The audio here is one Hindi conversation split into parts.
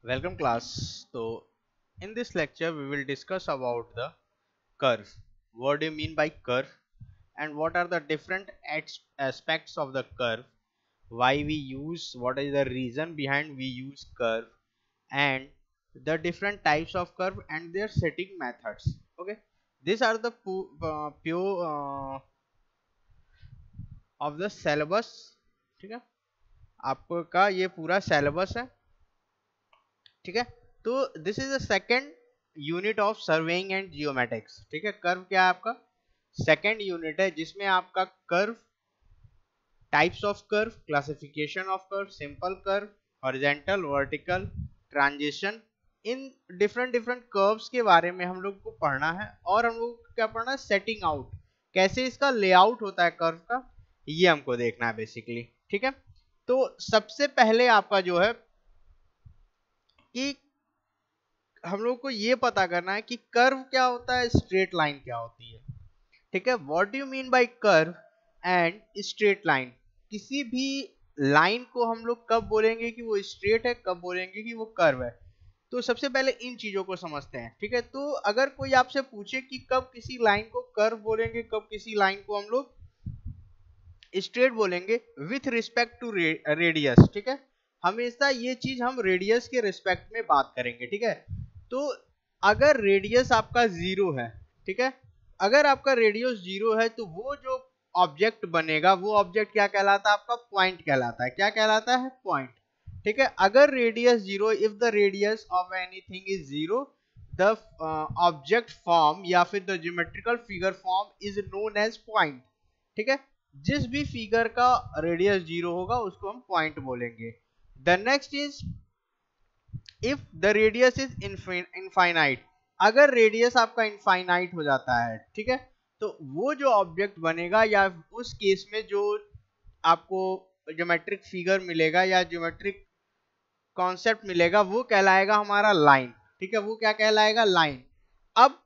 Welcome class. So in this lecture we will discuss about the curve. What do you mean by curve and what are the different aspects of the curve? Why we use, what is the reason behind we use curve, and the different types of curve and their setting methods. Okay, these are the pure of the syllabus. ठीक है, आपका ये पूरा syllabus है. ठीक है, तो this is the second unit of surveying and geometrics. ठीक है, कर्व क्या है आपका सेकंड यूनिट है जिसमें आपका curve, types of curve, classification of curve, simple curve, horizontal, vertical, transition, in different different curves के बारे में हम लोग को पढ़ना है. और हम लोग को क्या पढ़ना है, सेटिंग आउट, कैसे इसका लेआउट होता है कर्व का, ये हमको देखना है बेसिकली. ठीक है, तो सबसे पहले आपका जो है कि हम लोग को ये पता करना है कि कर्व क्या होता है, स्ट्रेट लाइन क्या होती है. ठीक है, what do you mean by curve and straight line. किसी भी लाइन को हम लोग कब बोलेंगे कि वो स्ट्रेट है, कब बोलेंगे कि वो कर्व है. तो सबसे पहले इन चीजों को समझते हैं. ठीक है, तो अगर कोई आपसे पूछे कि कब किसी लाइन को कर्व बोलेंगे, कब किसी लाइन को हम लोग स्ट्रेट बोलेंगे विथ रिस्पेक्ट टू रेडियस. ठीक है, हमेशा ये चीज हम रेडियस के रिस्पेक्ट में बात करेंगे. ठीक है, तो अगर रेडियस आपका जीरो है, ठीक है, अगर आपका रेडियस जीरो है तो वो जो ऑब्जेक्ट बनेगा वो ऑब्जेक्ट क्या कहलाता है, आपका पॉइंट कहलाता है. क्या कहलाता है, पॉइंट. ठीक है, अगर radius zero, if the radius of anything is zero, the object form या फिर the geometrical figure form is known as point. ठीक है, जिस भी फिगर का रेडियस जीरो होगा उसको हम पॉइंट बोलेंगे. The next is if the radius is infinite. अगर रेडियस आपका इनफाइनाइट हो जाता है, ठीक है, तो वो जो ऑब्जेक्ट बनेगा या उस केस में जो आपको ज्योमेट्रिक फिगर मिलेगा या ज्योमेट्रिक कॉन्सेप्ट मिलेगा वो कहलाएगा हमारा लाइन. ठीक है, वो क्या कहलाएगा, लाइन. अब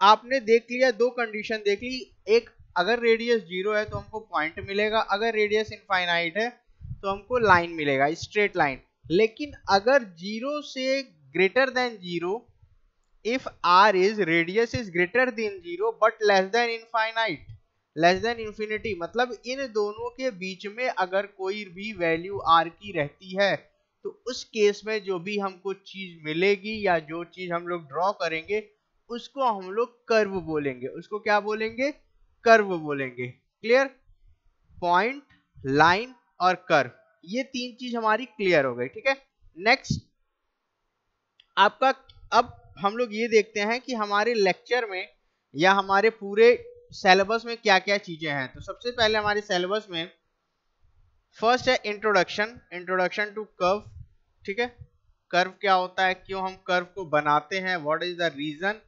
आपने देख लिया, दो कंडीशन देख ली. एक, अगर रेडियस जीरो है तो हमको पॉइंट मिलेगा, अगर रेडियस इनफाइनाइट है तो हमको लाइन मिलेगा, स्ट्रेट लाइन. लेकिन अगर जीरो से greater than zero, if R is radius is greater than zero but less than infinite, less than infinity, मतलब इन दोनों के बीच में अगर कोई भी वैल्यू आर की रहती है तो उस केस में जो भी हमको चीज मिलेगी या जो चीज हम लोग ड्रॉ करेंगे उसको हम लोग कर्व बोलेंगे. उसको क्या बोलेंगे, कर्व बोलेंगे. क्लियर, पॉइंट, लाइन और कर्व, ये तीन चीज हमारी क्लियर हो गई. ठीक है, नेक्स्ट आपका, अब हम लोग ये देखते हैं कि हमारे लेक्चर में या हमारे पूरे सिलेबस में क्या क्या चीजें हैं. तो सबसे पहले हमारे सिलेबस में फर्स्ट है इंट्रोडक्शन, इंट्रोडक्शन टू कर्व. ठीक है, कर्व क्या होता है, क्यों हम कर्व को बनाते हैं, what is the reason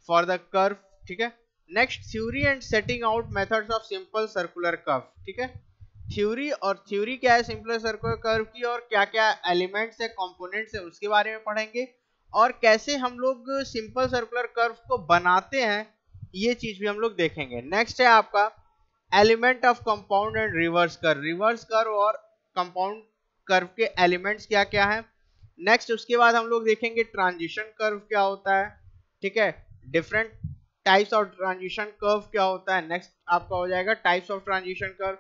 for the curve. ठीक है, next theory and setting out methods of simple circular curve. ठीक है, थ्योरी, और थ्योरी क्या है सिंपल सर्कुलर कर्व की, और क्या क्या एलिमेंट्स है, कंपोनेंट्स है, उसके बारे में पढ़ेंगे. और कैसे हम लोग सिंपल सर्कुलर कर्व को बनाते हैं ये चीज भी हम लोग देखेंगे. नेक्स्ट है आपका element of compound and reverse curve, reverse curve और कंपाउंड कर्व के एलिमेंट्स क्या क्या है. नेक्स्ट उसके बाद हम लोग देखेंगे ट्रांजिशन कर्व क्या होता है. ठीक है, different types of transition curve क्या होता है. नेक्स्ट आपका हो जाएगा टाइप्स ऑफ ट्रांजिशन कर्व.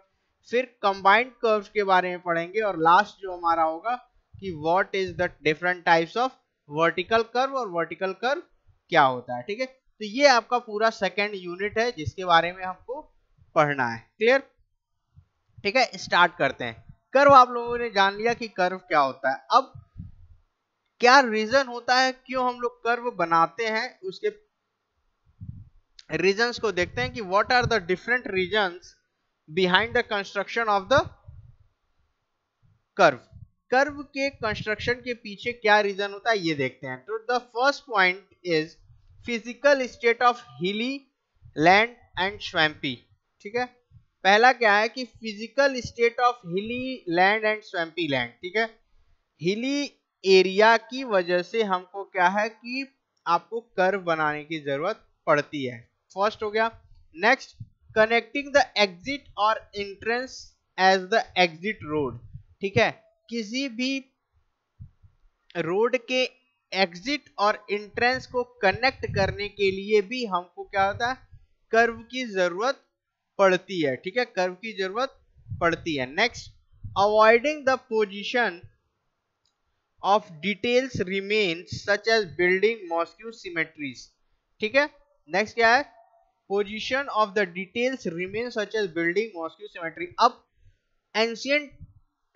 फिर कंबाइंड कर्व्स के बारे में पढ़ेंगे. और लास्ट जो हमारा होगा कि what is the different types of vertical curve और वर्टिकल कर्व क्या होता है. ठीक है, तो ये आपका पूरा सेकंड यूनिट है जिसके बारे में हमको पढ़ना है. क्लियर, ठीक है, स्टार्ट करते हैं. कर्व आप लोगों ने जान लिया कि कर्व क्या होता है. अब क्या रीजन होता है क्यों हम लोग कर्व बनाते हैं, उसके रीजंस को देखते हैं कि what are the different reasons behind the construction of the curve. Curve के कंस्ट्रक्शन के पीछे क्या रीजन होता है ये देखते हैं. तो the first point is physical state of हिली लैंड एंड स्वैम्पी. ठीक है, पहला क्या है कि फिजिकल स्टेट ऑफ हिली लैंड एंड स्वैम्पी लैंड. ठीक है, हिली एरिया की वजह से हमको क्या है कि आपको कर्व बनाने की जरूरत पड़ती है. फर्स्ट हो गया. नेक्स्ट, कनेक्टिंग द एग्जिट और entrance as the exit road. ठीक है, किसी भी रोड के एग्जिट और एंट्रेंस को कनेक्ट करने के लिए भी हमको क्या होता है, कर्व की जरूरत पड़ती है, ठीक है, कर्व की जरूरत पड़ती है। Next, avoiding the position of details remains such as building mosque cemeteries, ठीक है। नेक्स्ट क्या है, position of the details remain such as building mosque cemetery. अब एंशियंट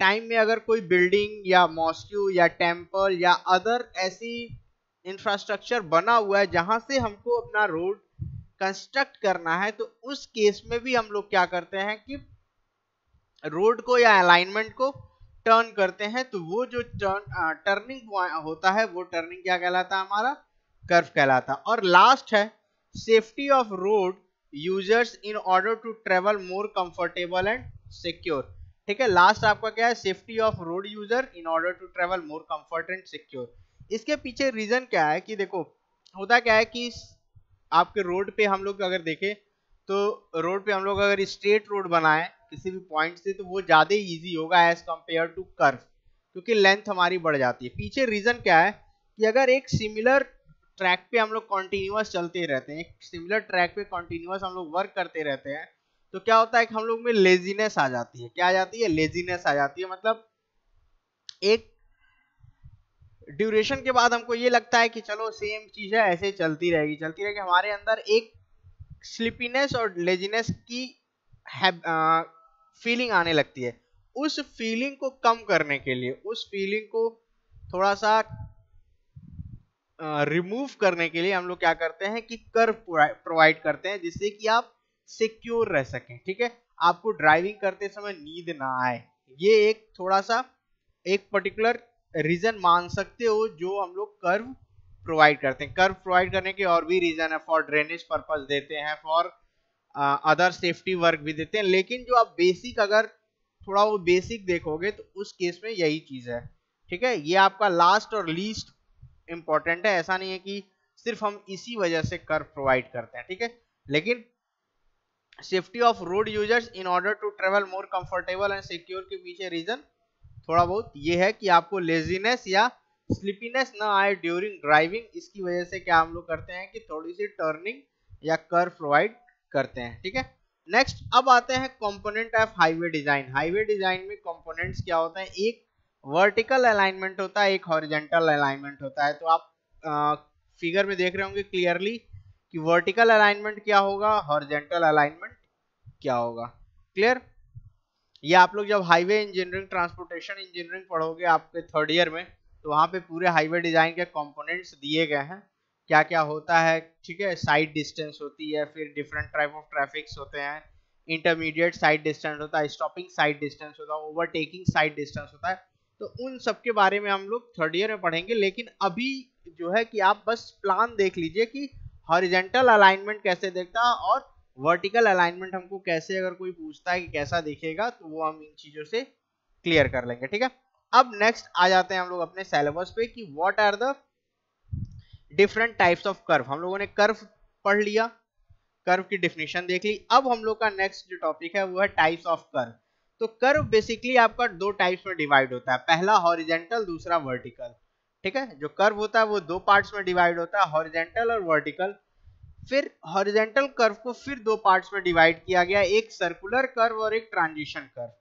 टाइम में अगर कोई बिल्डिंग या मॉस्क्यू या टेम्पल या अदर ऐसी इंफ्रास्ट्रक्चर बना हुआ है जहां से हमको अपना रोड कंस्ट्रक्ट करना है, तो उस केस में भी हम लोग क्या करते हैं कि रोड को या अलाइनमेंट को टर्न करते हैं। तो वो जो टर्निंग होता है वो टर्निंग क्या कहलाता है, हमारा कर्व कहलाता है। और लास्ट है safety of road users in order to travel more comfortable and secure, ठीक है। लास्ट आपका क्या है, safety of road user in order to travel more comfort and secure. इसके पीछे रीजन क्या है कि देखो होता क्या है कि आपके रोड पे हम लोग अगर देखें तो रोड पे हम लोग अगर स्ट्रेट रोड बनाए किसी भी पॉइंट से, तो वो ज्यादा इजी होगा एज कंपेयर टू कर्व, क्योंकि लेंथ हमारी बढ़ जाती है। पीछे रीजन क्या है कि अगर एक सिमिलर ट्रैक पे हम लोग कॉन्टिन्यूअस चलते रहते हैं, एक सिमिलर ट्रैक पे कॉन्टिन्यूअस हम लोग वर्क करते रहते हैं, तो क्या होता है कि हम लोग में लेजीनेस आ जाती है। क्या आ जाती है, लेजीनेस आ जाती है। मतलब एक ड्यूरेशन के बाद हमको ये लगता है कि चलो सेम चीज है, ऐसे चलती रहेगी, हमारे अंदर एक स्लीपीनेस और लेजीनेस की फीलिंग आने लगती है। उस फीलिंग को कम करने के लिए, उस फीलिंग को थोड़ा सा रिमूव करने के लिए हम लोग क्या करते हैं कि कर्व प्रोवाइड करते हैं, जिससे कि आप सिक्योर रह सकें, ठीक है, आपको ड्राइविंग करते समय नींद ना आए। ये एक थोड़ा सा एक पर्टिकुलर रीजन मान सकते हो जो हम लोग कर्व प्रोवाइड करते हैं। कर्व प्रोवाइड करने के और भी रीजन है, फॉर ड्रेनेज पर्पस देते हैं, फॉर अदर सेफ्टी वर्क भी देते हैं, लेकिन जो आप बेसिक अगर थोड़ा वो बेसिक देखोगे तो उस केस में यही चीज है, ठीक है। ये आपका लास्ट और लीस्ट इंपॉर्टेंट है, ऐसा नहीं है कि सिर्फ हम इसी वजह से कर्व प्रोवाइड करते हैं, ठीक है। लेकिन safety of road users in order to travel more comfortable and secure के पीछे रीजन थोड़ा बहुत ये है कि आपको लेजीनेस या स्लीपीनेस ना आए ड्यूरिंग ड्राइविंग। इसकी वजह से क्या हम लोग करते हैं कि थोड़ी सी टर्निंग या कर्व प्रोवाइड करते हैं, ठीक है। नेक्स्ट अब आते हैं component of highway design. Highway design में कंपोनेंट्स क्या होते हैं, एक वर्टिकल अलाइनमेंट होता है, एक हॉरिजॉन्टल अलाइनमेंट होता है। तो आप फिगर में देख रहे होंगे क्लियरली कि वर्टिकल अलाइनमेंट क्या होगा, हॉरिजॉन्टल अलाइनमेंट क्या होगा, क्लियर। ये आप लोग जब हाईवे इंजीनियरिंग ट्रांसपोर्टेशन इंजीनियरिंग पढ़ोगे आपके थर्ड ईयर में, तो वहां पे पूरे हाईवे डिजाइन के कंपोनेंट्स दिए गए हैं, क्या क्या होता है, ठीक है। साइड डिस्टेंस होती है, फिर डिफरेंट टाइप ऑफ ट्रैफिक्स होते हैं, इंटरमीडिएट साइड डिस्टेंस होता है, स्टॉपिंग साइड डिस्टेंस होता है, ओवरटेकिंग साइड डिस्टेंस होता है। तो उन सब के बारे में हम लोग थर्ड ईयर में पढ़ेंगे। लेकिन अभी जो है कि आप बस प्लान देख लीजिए कि हॉरिजॉन्टल अलाइनमेंट कैसे देखता है और वर्टिकल अलाइनमेंट हमको कैसे, अगर कोई पूछता है कि कैसा दिखेगा, तो वो हम इन चीजों से क्लियर कर लेंगे, ठीक है। अब नेक्स्ट आ जाते हैं हम लोग अपने सिलेबस पे कि what are the different types of curve. हम लोगों ने कर्व पढ़ लिया, कर्व की डेफिनेशन देख ली। अब हम लोग का नेक्स्ट जो टॉपिक है वो है टाइप्स ऑफ कर्व। तो कर्व बेसिकली आपका दो टाइप्स में डिवाइड होता है, पहला हॉरिजॉन्टल, दूसरा वर्टिकल, ठीक है। जो कर्व होता है वो दो पार्ट्स में डिवाइड होता है, हॉरिजॉन्टल और वर्टिकल। फिर हॉरिजॉन्टल कर्व को फिर दो पार्ट्स में डिवाइड किया गया, एक सर्कुलर कर्व और एक ट्रांजिशन कर्व,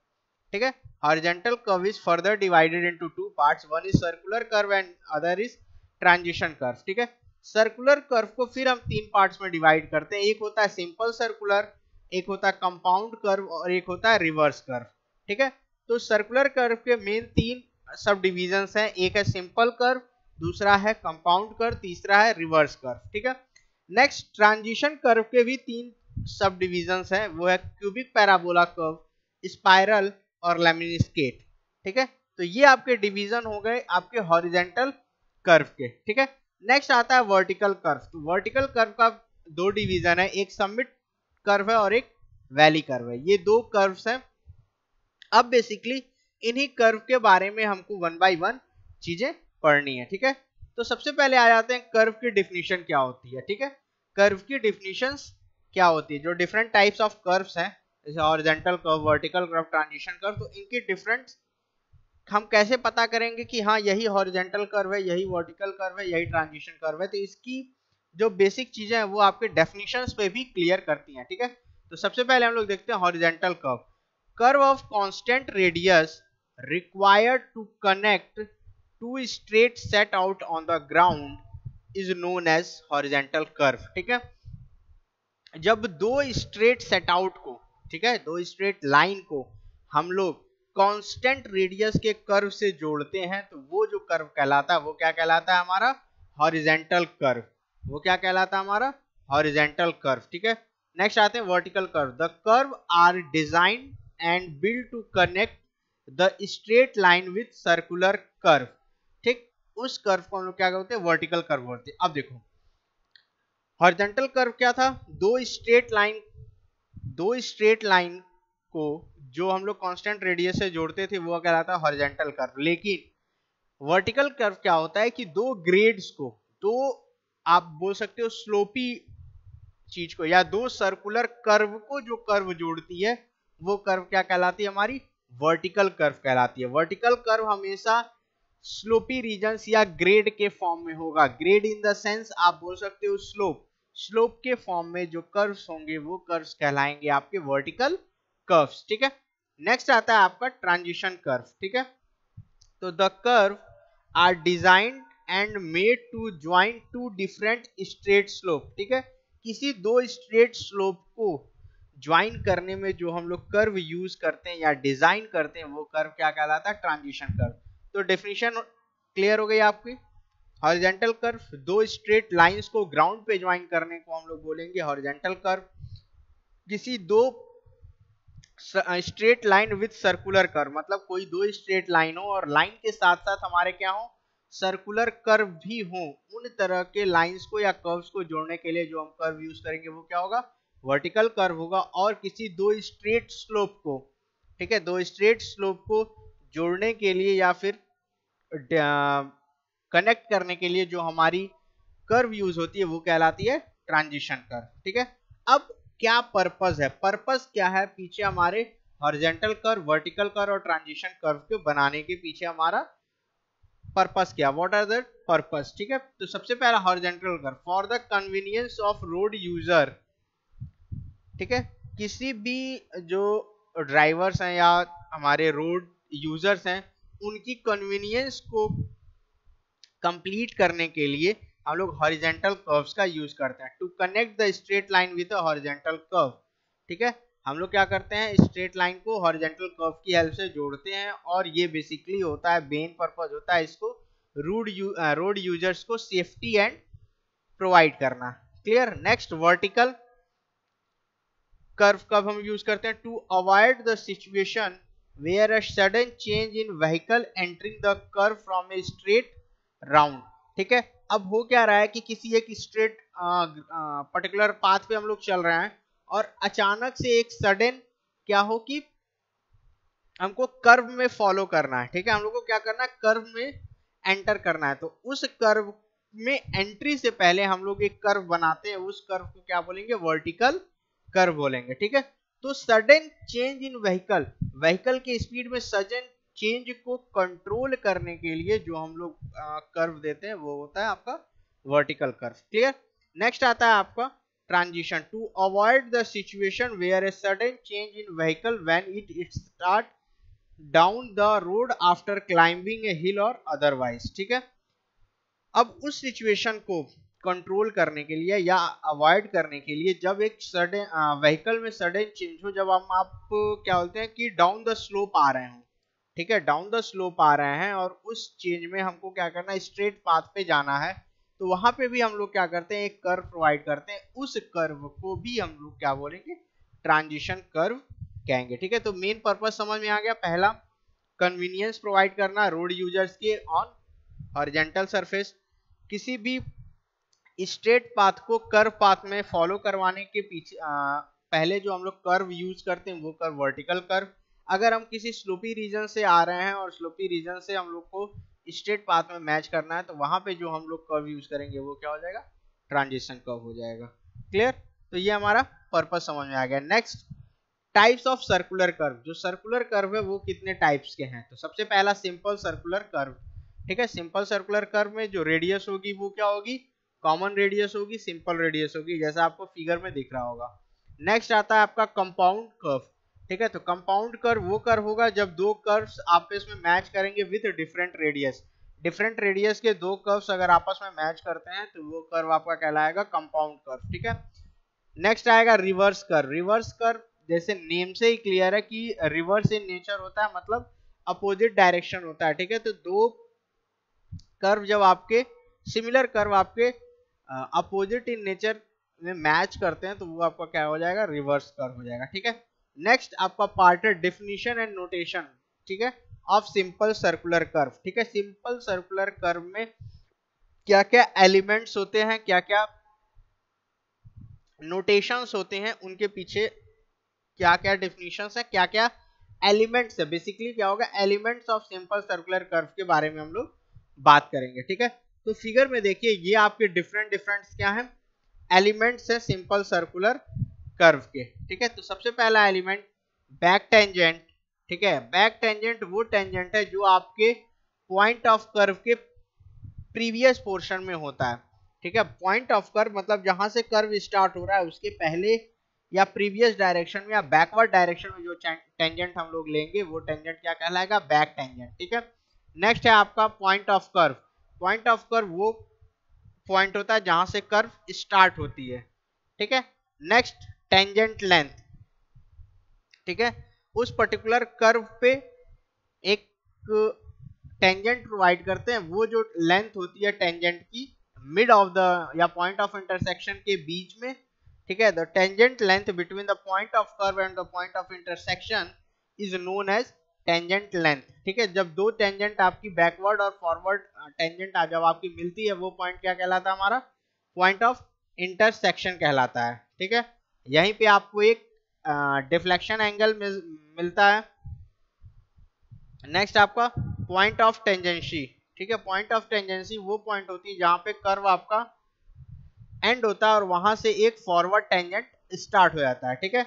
ठीक है। Horizontal curve is further divided into two parts, one is circular curve and other is transition curve, ठीक है। सर्कुलर कर्व को फिर हम तीन पार्ट्स में डिवाइड करते हैं, एक होता है सिंपल सर्कुलर, एक होता है कंपाउंड कर्व और एक होता है रिवर्स कर्व, ठीक है। तो सर्कुलर कर्व के मेन तीन सब डिविजन्स हैं, एक है सिंपल कर्व, दूसरा है कंपाउंड कर्व, तीसरा है रिवर्स कर्व, ठीक है। नेक्स्ट ट्रांजिशन कर्व के भी तीन सब डिविजन्स हैं, वो है क्यूबिक पैराबोला कर्व, स्पाइरल और लेमिनिस्केट, ठीक है। तो ये आपके डिवीजन हो गए आपके हॉरिजॉन्टल कर्व के, ठीक है। नेक्स्ट आता है वर्टिकल कर्व। तो वर्टिकल कर्व का दो डिवीजन है, एक समिट कर्व है और एक वैली कर्व है, ये दो कर्व्स हैं। अब बेसिकली इन्हीं कर्व के बारे में हमको वन बाय वन चीजें पढ़नी है, ठीक है। तो सबसे पहले आ जाते हैं कर्व की डिफिनीशन क्या होती है, ठीक है। कर्व की डिफिनीशंस क्या होती है, जो डिफरेंट टाइप्स ऑफ कर्व्स हैं, जैसे horizontal curve, vertical curve, transition curve, तो इनकी डिफरेंट हम कैसे पता करेंगे कि हाँ यही हॉरिजेंटल कर्व है, यही वर्टिकल कर्व है, यही ट्रांजिशन कर्व है? तो इसकी जो बेसिक चीजें हैं वो आपके डेफिनेशंस पे भी क्लियर करती हैं, ठीक है। तो सबसे पहले हम लोग देखते हैं horizontal curve. Curve of constant radius required to connect two straight set out on the ground is known as horizontal curve, ठीक है। जब दो स्ट्रेट सेट आउट को, ठीक है, दो स्ट्रेट लाइन को हम लोग कांस्टेंट रेडियस के कर्व से जोड़ते हैं तो वो जो कर्व कहलाता है वो क्या कहलाता है? हमारा हॉरिजेंटल कर्व। वो क्या कहलाता है? हमारा हॉरिजेंटल कर्व, ठीक है। नेक्स्ट आते हैं vertical curve. The curve are design and build to connect the straight line with circular curve, ठीक। उस कर्व को हम लोग क्या बोलते हैं? वर्टिकल कर्व बोलते हैं। अब देखो हॉरिजॉन्टल कर्व क्या था? दो स्ट्रेट लाइन को जो हम लोग कांस्टेंट रेडियस से जोड़ते थे वो कहलाता है हॉरिजॉन्टल कर्व। लेकिन वर्टिकल कर्व क्या होता है कि दो ग्रेड्स को, दो आप बोल सकते हो स्लोपी चीज को, या दो सर्कुलर कर्व को जो कर्व जोड़ती है वो कर्व क्या कहलाती है? हमारी वर्टिकल कर्व कहलाती है। वर्टिकल कर्व हमेशा स्लोपी रीजन्स या ग्रेड के फॉर्म में होगा। ग्रेड इन द सेंस आप बोल सकते हो स्लोप। स्लोप के फॉर्म में जो कर्व्स होंगे वो कर्व्स कहलाएंगे आपके वर्टिकल कर्व्स, ठीक है। नेक्स्ट आता है आपका ट्रांजिशन कर्व, ठीक है। तो the curve are designed and made to join two different straight slope, ठीक है। किसी दो स्ट्रेट स्लोप को ज्वाइन करने में जो हम लोग कर्व यूज करते हैं या डिजाइन करते हैं वो कर्व क्या कहलाता है? Transition curve. तो डेफिनेशन क्लियर हो गई आपकी। हॉरिजॉन्टल कर्व, दो स्ट्रेट लाइंस को ग्राउंड पे ज्वाइन करने को हम लोग बोलेंगे हॉरिजॉन्टल कर्व। किसी दो straight line with circular curve, मतलब कोई दो स्ट्रेट लाइन हो और लाइन के साथ साथ हमारे क्या हो? सर्कुलर कर्व भी हो। उन तरह के लाइंस को या कर्व्स को जोड़ने के लिए जो हम कर्व यूज करेंगे वो क्या होगा? वर्टिकल कर्व होगा। और किसी दो स्ट्रेट स्लोप को, ठीक है, दो स्ट्रेट स्लोप को जोड़ने के लिए या फिर कनेक्ट करने के लिए जो हमारी कर्व यूज होती है वो कहलाती है ट्रांजिशन कर्व, ठीक है। अब क्या पर्पस है? पर्पस क्या है पीछे हमारे हॉरिजॉन्टल कर्व, वर्टिकल कर्व और ट्रांजिशन कर्व के बनाने के पीछे हमारा पर्पस क्या? व्हाट आर द पर्पस, ठीक है। तो सबसे पहला horizontal curve for the convenience of road user, ठीक है। किसी भी जो ड्राइवर्स हैं या हमारे रोड यूजर्स हैं उनकी कन्वीनियंस को कंप्लीट करने के लिए हम लोग हॉरिजॉन्टल कर्व्स का यूज करते हैं to connect the straight line with a horizontal curve, ठीक है। हम लोग क्या करते हैं? स्ट्रेट लाइन को हॉरिजॉन्टल कर्व की हेल्प से जोड़ते हैं और ये बेसिकली होता है, मेन पर्पस होता है इसको रोड यूजर्स को सेफ्टी एंड प्रोवाइड करना। क्लियर। नेक्स्ट वर्टिकल कर्व कब हम यूज करते हैं? To avoid the situation where a sudden change in vehicle entering the curve from a straight round, ठीक है। अब हो क्या रहा है कि किसी एक स्ट्रेट पर्टिकुलर पाथ पे हम लोग चल रहे हैं और अचानक से एक सडन क्या हो कि हमको कर्व में फॉलो करना है, ठीक है। हम लोग को क्या करना है? कर्व में एंटर करना है। तो उस कर्व में एंट्री से पहले हम लोग एक कर्व बनाते हैं, उस कर्व को क्या बोलेंगे? वर्टिकल कर्व बोलेंगे, ठीक है। तो सडन चेंज इन व्हीकल के स्पीड में सडन चेंज को कंट्रोल करने के लिए जो हम लोग कर्व देते हैं वो होता है आपका वर्टिकल कर्व। क्लियर। नेक्स्ट आता है आपका transition to avoid the situation where a sudden change in vehicle when it start down the road after climbing a hill और अदरवाइज, ठीक है। अब उस सिचुएशन को कंट्रोल करने के लिए या अवॉइड करने के लिए जब एक सडन व्हीकल में सडन चेंज हो, जब हम आप क्या बोलते हैं कि डाउन द स्लोप आ रहे हो, ठीक है, डाउन द स्लोप आ रहे हैं और उस चेंज में हमको क्या करना है? स्ट्रेट पाथ पे जाना है। तो वहां पे भी हम लोग क्या करते हैं? एक कर्व प्रोवाइड करते हैं। उस कर्व को भी हम लोग क्या बोलेंगे? ट्रांजिशन कर्व कहेंगे, ठीक है। तो मेन पर्पस समझ में आ गया। पहला, कन्वीनियंस प्रोवाइड करना रोड यूजर्स के ऑन हॉरिजॉन्टल सरफेस। किसी भी स्ट्रेट पाथ को कर्व पाथ में फॉलो करवाने के पीछे पहले जो हम लोग कर्व यूज करते हैं वो कर्व वर्टिकल कर्व। अगर हम किसी स्लोपी रीजन से आ रहे हैं और स्लोपी रीजन से हम लोग को स्ट्रेट पाथ में मैच करना है तो वहां पे जो हम लोग कर्व यूज करेंगे वो क्या हो जाएगा? ट्रांजिशन कर्व हो जाएगा। क्लियर। तो ये हमारा पर्पस समझ में आ गया। Next types of circular curve, जो सर्कुलर कर्व है वो कितने टाइप्स के हैं। तो सबसे पहला सिंपल सर्कुलर कर्व, ठीक है। सिंपल सर्कुलर कर्व में जो रेडियस होगी वो क्या होगी, कॉमन रेडियस होगी, सिंपल रेडियस होगी, जैसा आपको फिगर में दिख रहा होगा। नेक्स्ट आता है आपका कंपाउंड कर्व, ठीक है। तो कंपाउंड कर्व वो कर्व होगा जब दो कर्व्स आपस में मैच करेंगे with different radius. Different radius के दो कर्व्स अगर आपस में मैच करते हैं तो वो कर्व आपका कहलाएगा कंपाउंड कर्व, ठीक है। नेक्स्ट आएगा रिवर्स कर्व। रिवर्स कर्व जैसे नेम से ही क्लियर है कि रिवर्स इन नेचर होता है, मतलब अपोजिट डायरेक्शन होता है, ठीक है। तो दो कर्व जब आपके सिमिलर कर्व आपके अपोजिट इन नेचर में मैच करते हैं तो वो आपका क्या हो जाएगा, रिवर्स कर्व हो जाएगा, ठीक है। नेक्स्ट आपका पार्ट है डेफिनेशन एंड नोटेशन, ठीक है, ऑफ सिंपल सर्कुलर कर्व, ठीक है। सिंपल सर्कुलर कर्व में क्या क्या एलिमेंट्स होते हैं, क्या क्या नोटेशंस होते हैं, उनके पीछे क्या क्या डेफिनेशंस है, क्या क्या एलिमेंट्स है, बेसिकली क्या होगा elements of simple circular curve के बारे में हम लोग बात करेंगे, ठीक है। तो फिगर में देखिए ये आपके डिफरेंट क्या है, एलिमेंट्स है सिंपल सर्कुलर कर्व के, ठीक है। तो सबसे पहला एलिमेंट बैक टेंजेंट, ठीक है। बैक टेंजेंट वो टेंजेंट है जो आपके पॉइंट ऑफ कर्व के प्रीवियस पोर्शन में होता है, ठीक है। पॉइंट ऑफ कर्व मतलब जहां से कर्व स्टार्ट हो रहा है उसके पहले या प्रीवियस डायरेक्शन में या बैकवर्ड डायरेक्शन में जो टेंजेंट हम लोग लेंगे वो टेंजेंट क्या कहलाएगा, बैक टेंजेंट, ठीक है। नेक्स्ट है आपका point of curve. Point of curve वो पॉइंट होता है जहां से कर्व स्टार्ट होती है, ठीक है। नेक्स्ट टेंजेंट लेंथ, ठीक है। उस पर्टिकुलर कर्व पे एक टेंजेंट प्रोवाइड करते हैं, वो जो लेंथ होती है टेंजेंट की मिड ऑफ द या पॉइंट ऑफ इंटरसेक्शन के बीच में, ठीक है। The tangent length between the point of curve and the point of intersection is known as tangent length, ठीक है। जब दो टेंजेंट आपकी बैकवर्ड और फॉरवर्ड टेंजेंट जब आपकी मिलती है वो पॉइंट क्या कहलाता है, हमारा पॉइंट ऑफ इंटरसेक्शन कहलाता है, ठीक है। यहीं पे आपको एक डिफ्लेक्शन एंगल मिलता है। नेक्स्ट आपका पॉइंट ऑफ टेंजेंसी, ठीक है। पॉइंट ऑफ टेंजेंसी वो पॉइंट होती है जहां पे कर्व आपका एंड होता है और वहां से एक फॉरवर्ड टेंजेंट स्टार्ट हो जाता है, ठीक है।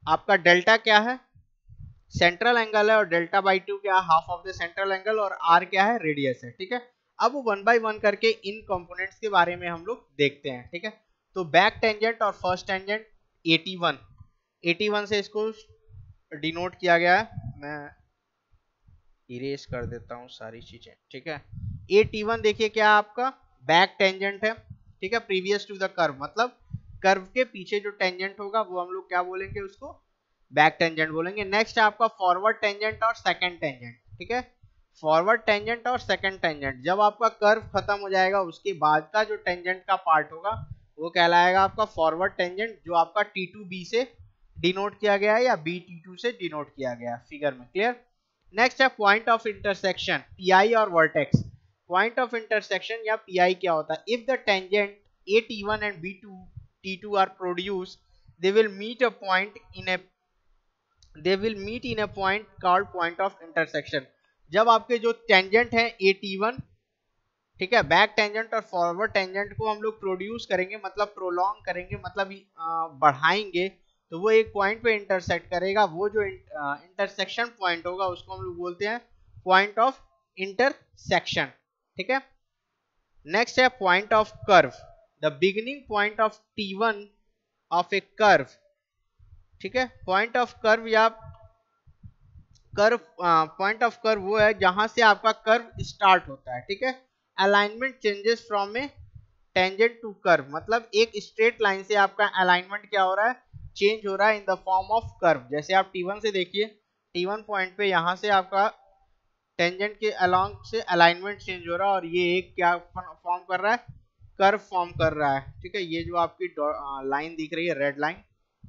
आपका डेल्टा क्या है, सेंट्रल एंगल है, और डेल्टा बाई 2 क्या है, half of the central angle, और आर क्या है, रेडियस है, ठीक है। अब वन बाय वन करके इन कंपोनेंट्स के बारे में हम लोग देखते हैं, ठीक है। तो बैक टेंजेंट और फर्स्ट टेंजेंट 81 से इसको डिनोट किया गया है, मैं इरेज कर देता हूं सारी चीजें, ठीक है। 81 देखिए क्या आपका बैक टेंजेंट है, ठीक है, प्रीवियस टू द कर्व, मतलब कर्व के पीछे जो टेंजेंट होगा वो हम लोग क्या बोलेंगे, उसको बैक टेंजेंट बोलेंगे। नेक्स्ट है आपका फॉरवर्ड टेंजेंट और सेकंड टेंजेंट, ठीक है। फॉरवर्ड टेंजेंट और सेकंड टेंजेंट, जब आपका कर्व खत्म हो जाएगा उसके बाद का जो टेंजेंट का पार्ट होगा वो कहलाएगा आपका फॉरवर्ड टेंजेंट, जो आपका T2B से डिनोट किया गया है या BT2 से डिनोट किया गया है फिगर में, क्लियर। नेक्स्ट है पॉइंट ऑफ इंटरसेक्शन, PI और वर्टेक्स। पॉइंट ऑफ इंटरसेक्शन या PI क्या होता है, if the tangent AT1 and BT2 are produce, they will meet in a point called point of intersection। जब आपके जो टेंजेंट है AT1, ठीक है, बैक टेंजेंट और फॉरवर्ड टेंजेंट को हम लोग प्रोड्यूस करेंगे, मतलब प्रोलॉन्ग करेंगे, मतलब बढ़ाएंगे, तो वो एक पॉइंट पे इंटरसेक्ट करेगा। वो जो इंटरसेक्शन पॉइंट होगा उसको हम लोग बोलते हैं पॉइंट ऑफ इंटरसेक्शन, ठीक है। नेक्स्ट है point of curve, the beginning point of T1 of A curve, ठीक है। पॉइंट ऑफ कर्व या कर्व, पॉइंट ऑफ कर्व वो है जहां से आपका कर्व स्टार्ट होता है, ठीक है। Alignment changes from a tangent to curve, मतलब एक स्ट्रेट लाइन से आपका अलाइनमेंट क्या हो रहा है, चेंज हो रहा है in the form of curve. जैसे आप T1 से देखिए, T1 पॉइंट पे यहाँ से आपका टेंजेंट के अलोंग से अलाइनमेंट चेंज हो रहा है और ये एक क्या फॉर्म कर रहा है, कर्व फॉर्म कर रहा है, ठीक है। ये जो आपकी लाइन दिख रही है रेड लाइन,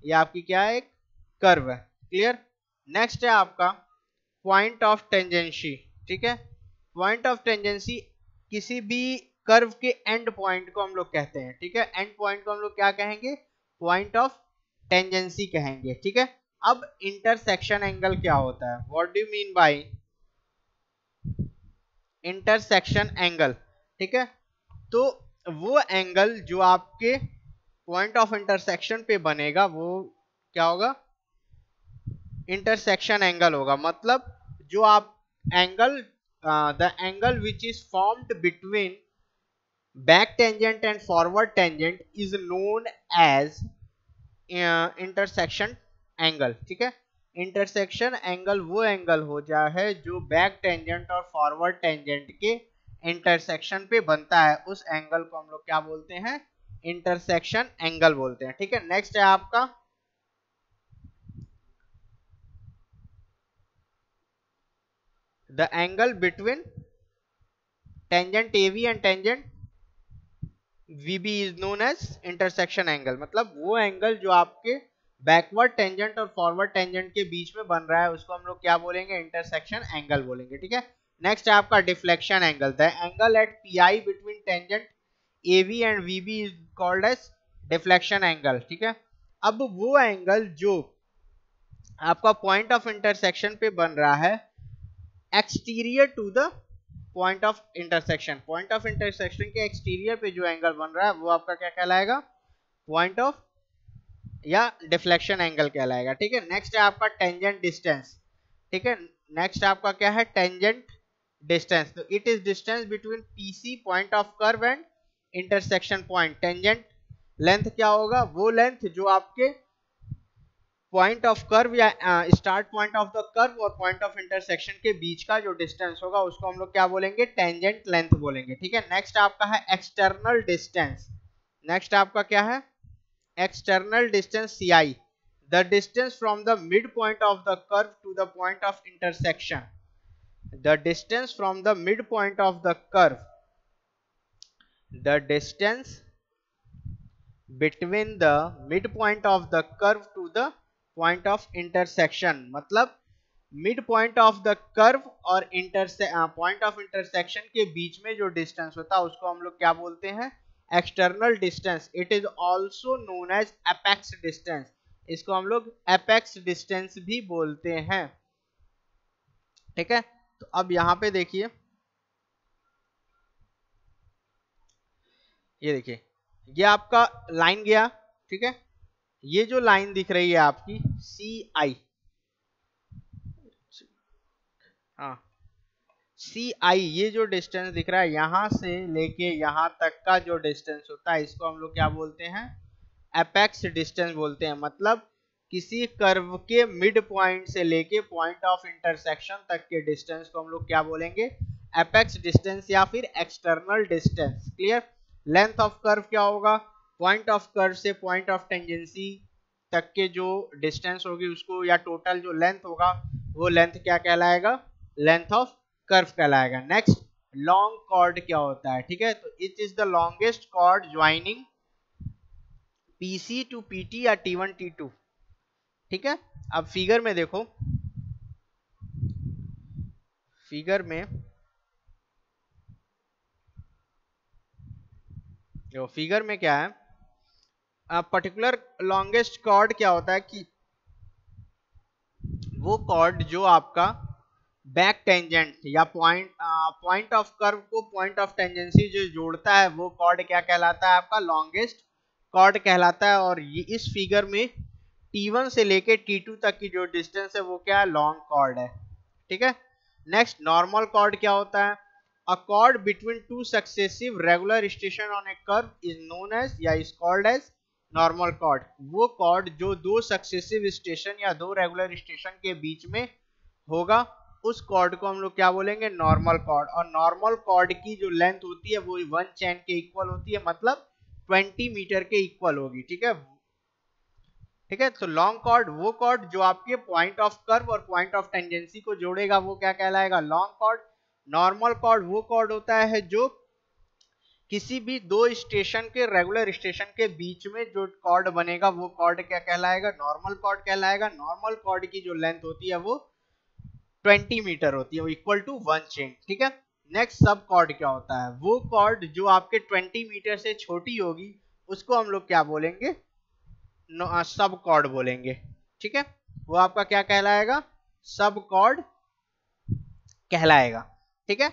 ये आपकी क्या है, एक कर्व है, क्लियर। नेक्स्ट है आपका पॉइंट ऑफ टेंजेंसी, ठीक है। पॉइंट ऑफ टेंजेंसी किसी भी कर्व के एंड पॉइंट को हम लोग कहते हैं, ठीक है। एंड पॉइंट को हम लोग क्या कहेंगे, पॉइंट ऑफ टेंजेंसी कहेंगे, ठीक है। अब इंटरसेक्शन एंगल क्या होता है, what do you mean by intersection angle, ठीक है। तो वो एंगल जो आपके पॉइंट ऑफ इंटरसेक्शन पे बनेगा वो क्या होगा, इंटरसेक्शन एंगल होगा, मतलब जो आप angle, the angle which is formed between back tangent and forward tangent is known as intersection angle. ठीक है, इंटरसेक्शन एंगल वो एंगल हो जा है जो बैक टेंजेंट और फॉरवर्ड टेंजेंट के इंटरसेक्शन पे बनता है, उस एंगल को हम लोग क्या बोलते हैं, इंटरसेक्शन एंगल बोलते हैं। ठीक है, नेक्स्ट है आपका the angle between tangent AV and tangent VB is known as intersection angle, मतलब वो एंगल जो आपके बैकवर्ड टेंजेंट और फॉरवर्ड टेंजेंट के बीच में बन रहा है उसको हम लोग क्या बोलेंगे, इंटरसेक्शन एंगल बोलेंगे। ठीक है, नेक्स्ट है आपका deflection angle. The angle at PI between tangent AV and VB is called as deflection angle. ठीक है, अब वो एंगल जो आपका पॉइंट ऑफ इंटरसेक्शन पे बन रहा है exterior to the point of intersection, point of intersection के एक्सटीरियर पे जो एंगल बन रहा है वो आपका क्या कहलाएगा, पॉइंट ऑफ या डिफ्लेक्शन एंगल कहलाएगा। ठीक है, नेक्स्ट है आपका टेंजेंट डिस्टेंस। ठीक है, नेक्स्ट आपका क्या है, टेंजेंट डिस्टेंस। तो it is distance between PC point of curve and intersection point. Tangent length क्या होगा, वो लेंथ जो आपके पॉइंट ऑफ कर्व या start point of the curve और पॉइंट ऑफ इंटरसेक्शन के बीच का जो डिस्टेंस होगा उसको हम लोग क्या बोलेंगे, टेंजेंट लेंथ बोलेंगे। ठीक है, नेक्स्ट आपका है एक्सटर्नल डिस्टेंस। नेक्स्ट आपका क्या है, external distance CI, the distance from the mid point of the curve to the point of intersection, the distance from the mid point of the curve, the distance between the midpoint of the curve to the point of intersection, मतलब mid point of the curve और पॉइंट ऑफ इंटरसेक्शन के बीच में जो डिस्टेंस होता है उसको हम लोग क्या बोलते हैं, external distance. It is also known as apex distance, इसको हम लोग एपेक्स डिस्टेंस भी बोलते हैं। ठीक है, तो अब यहां पे देखिए, ये देखिए ये आपका लाइन गया। ठीक है, ये जो लाइन दिख रही है आपकी CI, हाँ CI, ये जो डिस्टेंस दिख रहा है यहां से लेके यहां तक का जो डिस्टेंस होता है इसको हम लोग क्या बोलते हैं, एपेक्स डिस्टेंस बोलते हैं। मतलब किसी कर्व के मिड पॉइंट से लेके पॉइंट ऑफ इंटरसेक्शन तक के डिस्टेंस को हम लोग क्या बोलेंगे, एपेक्स डिस्टेंस या फिर external distance. Clear, length of curve क्या होगा, पॉइंट ऑफ कर्व से पॉइंट ऑफ टेंजेंसी तक के जो डिस्टेंस होगी उसको या टोटल जो लेंथ होगा वो लेंथ क्या कहलाएगा, लेंथ ऑफ कर्व कहलाएगा। नेक्स्ट लॉन्ग कॉर्ड क्या होता है, ठीक है, तो it is the longest chord joining PC to PT या T1 T2। ठीक है, अब फिगर में देखो, फिगर में जो फिगर में क्या है, पर्टिकुलर लॉन्गेस्ट कॉर्ड क्या होता है कि वो कॉर्ड जो आपका बैक टेंजेंट या पॉइंट ऑफ कर्व को पॉइंट ऑफ टेंजेंसी जो जोड़ता है वो कॉर्ड क्या कहलाता है, आपका लॉन्गेस्ट कॉर्ड कहलाता है। और ये इस फिगर में T1 से लेके T2 तक की जो डिस्टेंस है वो क्या है, लॉन्ग कॉर्ड है। ठीक है, नेक्स्ट नॉर्मल कॉर्ड क्या होता है, a chord between two successive regular station on a curve is known as या is called as normal chord. वो कॉर्ड जो दो सक्सेसिव स्टेशन या दो रेगुलर स्टेशन के बीच में होगा उस कॉर्ड को हम लोग क्या बोलेंगे, नॉर्मल कॉर्ड। और नॉर्मल कॉर्ड की जो लेंथ होती है वो 1 चैन के इक्वल होती है, मतलब 20 मीटर के इक्वल होगी। ठीक है, ठीक है, तो लॉन्ग कॉर्ड वो कॉर्ड जो आपके पॉइंट ऑफ कर्व और पॉइंट ऑफ टेंजेंसी को जोड़ेगा वो क्या कहलाएगा, लॉन्ग कॉर्ड। नॉर्मल कॉर्ड वो कॉर्ड होता है जो किसी भी दो स्टेशन के रेगुलर स्टेशन के बीच में जो कॉर्ड बनेगा वो कॉर्ड क्या कहलाएगा, नॉर्मल कॉर्ड कहलाएगा। नॉर्मल कॉर्ड की जो लेंथ होती है वो 20 मीटर होती है, वो इक्वल टू 1 चेन। ठीक है, नेक्स्ट सब कॉर्ड क्या होता है, वो कॉर्ड जो आपके 20 मीटर से छोटी होगी उसको हम लोग क्या बोलेंगे, सब कॉर्ड बोलेंगे। ठीक है, वो आपका क्या कहलाएगा, सब कॉर्ड कहलाएगा। ठीक है,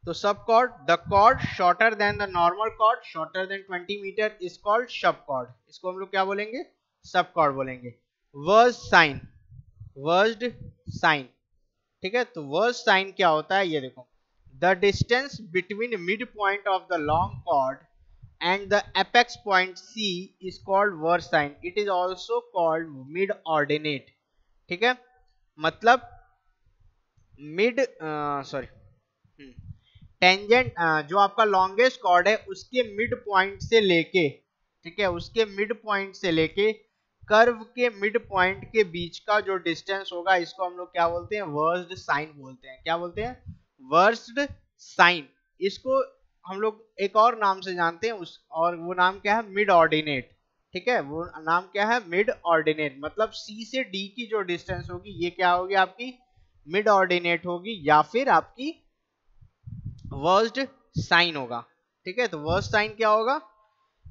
तो sub chord, the chord shorter than the normal chord shorter than 20 metre is called sub chord, इसको हम लोग क्या बोलेंगे, सब कॉर्ड बोलेंगे। Verse sine, versed sine. ठीक है, तो वर्स्ट साइन क्या होता है, ये देखो, the distance between mid point of the long chord and the apex point C is called versed sine, it is also called mid ordinate. ठीक है, मतलब मिड सॉरी टेंजेंट जो आपका लॉन्गेस्ट कॉर्ड है उसके मिड पॉइंट से लेके, ठीक है, उसके मिड पॉइंट से लेके कर्व के मिड पॉइंट के बीच का जो डिस्टेंस होगा इसको हम लोग क्या बोलते हैं, वर्स्ट साइन बोलते हैं। क्या बोलते हैं, वर्स्ट साइन। इसको हम लोग एक और नाम से जानते हैं उस, और वो नाम क्या है, मिड ऑर्डिनेट। ठीक है, वो नाम क्या है, मिड ऑर्डिनेट। मतलब सी से डी की जो डिस्टेंस होगी ये क्या होगी, आपकी मिड ऑर्डिनेट होगी या फिर आपकी वर्स्ट साइन होगा। ठीक है, तो वर्स्ट साइन क्या होगा,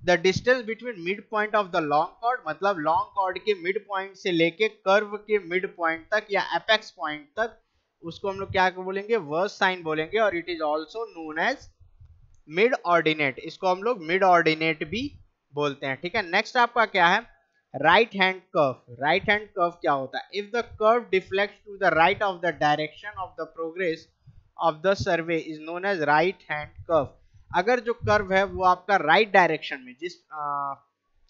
the distance between mid point of the long chord, मतलब लॉन्ग कॉर्ड के मिड पॉइंट से लेके कर्व के मिड पॉइंट तक या एपेक्स पॉइंट तक, उसको हम लोग क्या बोलेंगे, वर्स्ट साइन बोलेंगे। और it is also known as mid ordinate, इसको हम लोग मिड ऑर्डिनेट भी बोलते हैं। ठीक है, नेक्स्ट आपका क्या है, right hand curve. Right hand curve क्या होता है, if the curve deflects to the right of the direction of the progress of the survey is known as right hand curve. अगर जो कर्व है वो आपका राइट डायरेक्शन में, जिस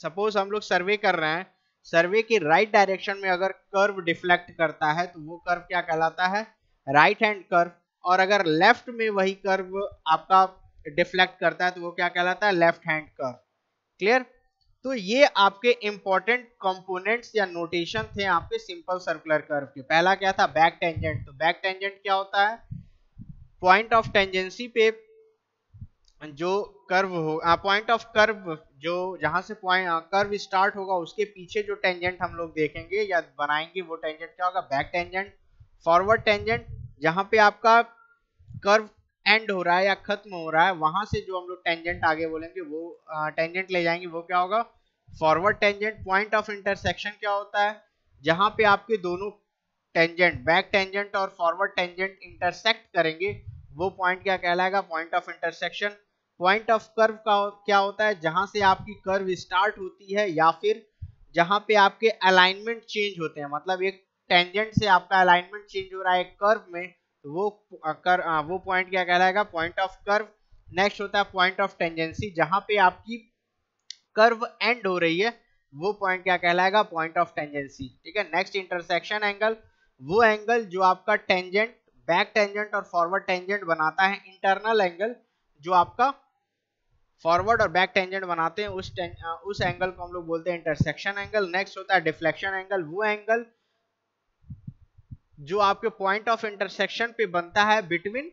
सपोज हम लोग सर्वे कर रहे हैं, सर्वे की राइट डायरेक्शन में अगर कर्व डिफ्लेक्ट करता है तो वो कर्व क्या कहलाता है, राइट हैंड कर्व। और अगर लेफ्ट में वही कर्व आपका डिफ्लेक्ट करता है तो वो क्या कहलाता है, लेफ्ट हैंड कर्व। क्लियर, तो ये आपके इंपॉर्टेंट कंपोनेंट्स या नोटेशन थे आपके सिंपल सर्कुलर कर्व के। पहला क्या था, बैक टेंजेंट। तो बैक टेंजेंट क्या होता है, पॉइंट ऑफ टेंजेंसी पे जो कर्व हो, पॉइंट ऑफ कर्व जो जहां से पॉइंट कर्व स्टार्ट होगा उसके पीछे जो टेंजेंट हम लोग देखेंगे या बनाएंगे वो टेंजेंट क्या होगा, बैक टेंजेंट। फॉरवर्ड टेंजेंट, जहां पे आपका कर्व एंड हो रहा है या खत्म हो रहा है वहां से जो हम लोग टेंजेंट आगे बोलेंगे वो टेंजेंट ले जाएंगे, वो क्या होगा, forward tangent. Point of intersection क्या होता है, जहां पे आपके दोनों टेंजेंट, बैक टेंजेंट और फॉरवर्ड टेंजेंट इंटरसेक्ट करेंगे, वो पॉइंट क्या कहलाएगा, point of intersection. Point of curve का क्या होता है, जहां से आपकी कर्व स्टार्ट होती है या फिर जहां पे आपके अलाइनमेंट चेंज होते हैं, मतलब एक टेंजेंट से आपका अलाइनमेंट चेंज हो रहा है कर्व में, तो वो पॉइंट क्या कहलाएगा, पॉइंट ऑफ कर्व। नेक्स्ट होता है पॉइंट ऑफ टेंजेंसी, जहां पे आपकी कर्व एंड हो रही है वो पॉइंट क्या कहलाएगा, पॉइंट ऑफ टेंजेंसी। ठीक है, नेक्स्ट इंटरसेक्शन एंगल, वो एंगल जो आपका टेंजेंट, बैक टेंजेंट और फॉरवर्ड टेंजेंट बनाता है, इंटरनल एंगल जो आपका फॉरवर्ड और बैक टेंजेंट बनाते हैं, उस एंगल को हम लोग बोलते हैं इंटरसेक्शन एंगल। नेक्स्ट होता है डिफ्लेक्शन एंगल, वो एंगल जो आपके पॉइंट ऑफ इंटरसेक्शन पे बनता है between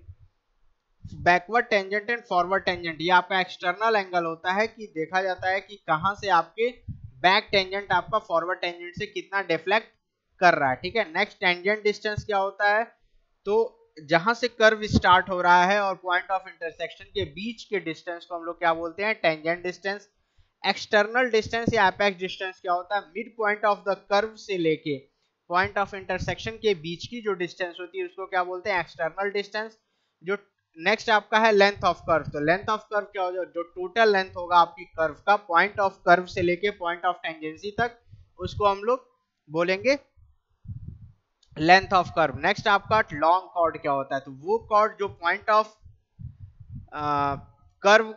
backward tangent and forward tangent. ये आपका एक्सटर्नल एंगल होता है कि देखा जाता है कि कहां से आपके बैक टेंजेंट आपका फॉरवर्ड टेंजेंट से कितना डिफ्लेक्ट कर रहा है। ठीक है, नेक्स्ट टेंजेंट डिस्टेंस क्या होता है, तो जहां से कर्व स्टार्ट हो रहा है और पॉइंट ऑफ इंटरसेक्शन के बीच के डिस्टेंस को हम लोग क्या बोलते हैं, टेंजेंट डिस्टेंस। एक्सटर्नल डिस्टेंस या एपेक्स डिस्टेंस क्या होता है, mid point of the curve से लेके पॉइंट ऑफ इंटरसेक्शन के बीच की जो डिस्टेंस होती है उसको क्या बोलते हैं, एक्सटर्नल डिस्टेंस। जो नेक्स्ट आपका है लेंथ ऑफ कर्व, तो लेंथ ऑफ कर्व क्या होगा, जो टोटल लेंथ होगा आपकी कर्व का पॉइंट ऑफ कर्व से लेके पॉइंट ऑफ टेंजेंसी तक, उसको हम लोग बोलेंगे लेंथ ऑफ कर्व। नेक्स्ट आपका लॉन्ग कॉर्ड क्या होता है, तो वो कॉर्ड जो पॉइंट ऑफ कर्व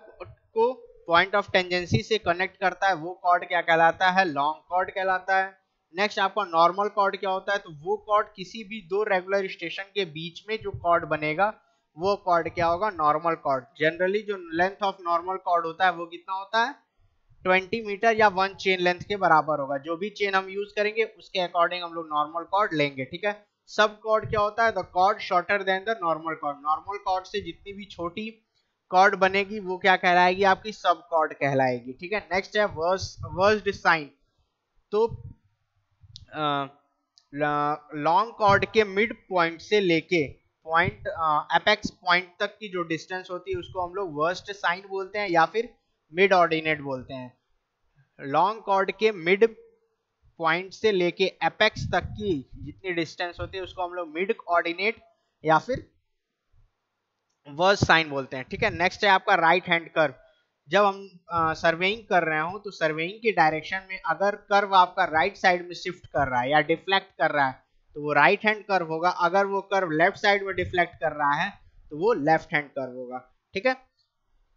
को पॉइंट ऑफ टेंजेंसी से कनेक्ट करता है, वो कॉर्ड क्या कहलाता है, लॉन्ग कॉर्ड कहलाता है। नेक्स्ट आपका नॉर्मल कॉर्ड क्या होता है, तो वो कॉर्ड किसी भी दो रेगुलर स्टेशन के बीच में जो कॉर्ड बनेगा वो कॉर्ड क्या होगा, नॉर्मल कॉर्ड। जनरली जो लेंथ ऑफ नॉर्मल कॉर्ड होता है वो कितना होता है, 20 मीटर या 1 चेन लेंथ के बराबर होगा। जो भी चेन हम यूज करेंगे उसके अकॉर्डिंग हम लोग नॉर्मल कॉर्ड लेंगे। ठीक है, सब कॉर्ड क्या होता है, the chord shorter than the normal chord. Normal chord से जितनी भी छोटी कॉर्ड बनेगी वो क्या कहलाएगी, आपकी सब कॉर्ड कहलाएगी। ठीक है, नेक्स्ट है वर्स्ड साइन। तो लॉन्ग कॉर्ड के मिड पॉइंट से लेके पॉइंट एपेक्स पॉइंट तक की जो डिस्टेंस होती है उसको हम लोग वर्स्ट साइन बोलते हैं या फिर मिड ऑर्डिनेट बोलते हैं। लॉन्ग कॉर्ड के मिड पॉइंट से लेके एपेक्स तक की जितनी डिस्टेंस होती है उसको हम लोग मिड ऑर्डिनेट या फिर वर्स्ट साइन बोलते हैं। ठीक है, नेक्स्ट है आपका राइट हैंड कर्व। जब हम सर्वेइंग कर रहे हो तो सर्वेइंग की डायरेक्शन में अगर कर्व आपका राइट साइड में शिफ्ट कर रहा है या डिफ्लेक्ट कर रहा है तो वो राइट हैंड कर्व होगा, अगर वो कर्व लेफ्ट साइड में डिफ्लेक्ट कर रहा है तो वो लेफ्ट हैंड कर्व होगा। ठीक है,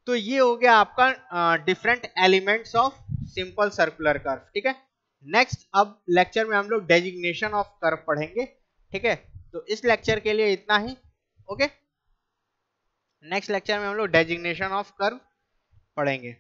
तो ये हो गया आपका different elements of simple circular curve. ठीक है, नेक्स्ट अब लेक्चर में हम लोग डेजिग्नेशन ऑफ कर्व पढ़ेंगे। ठीक है, तो इस लेक्चर के लिए इतना ही। ओके, नेक्स्ट लेक्चर में हम लोग डेजिग्नेशन ऑफ कर्व पढ़ेंगे।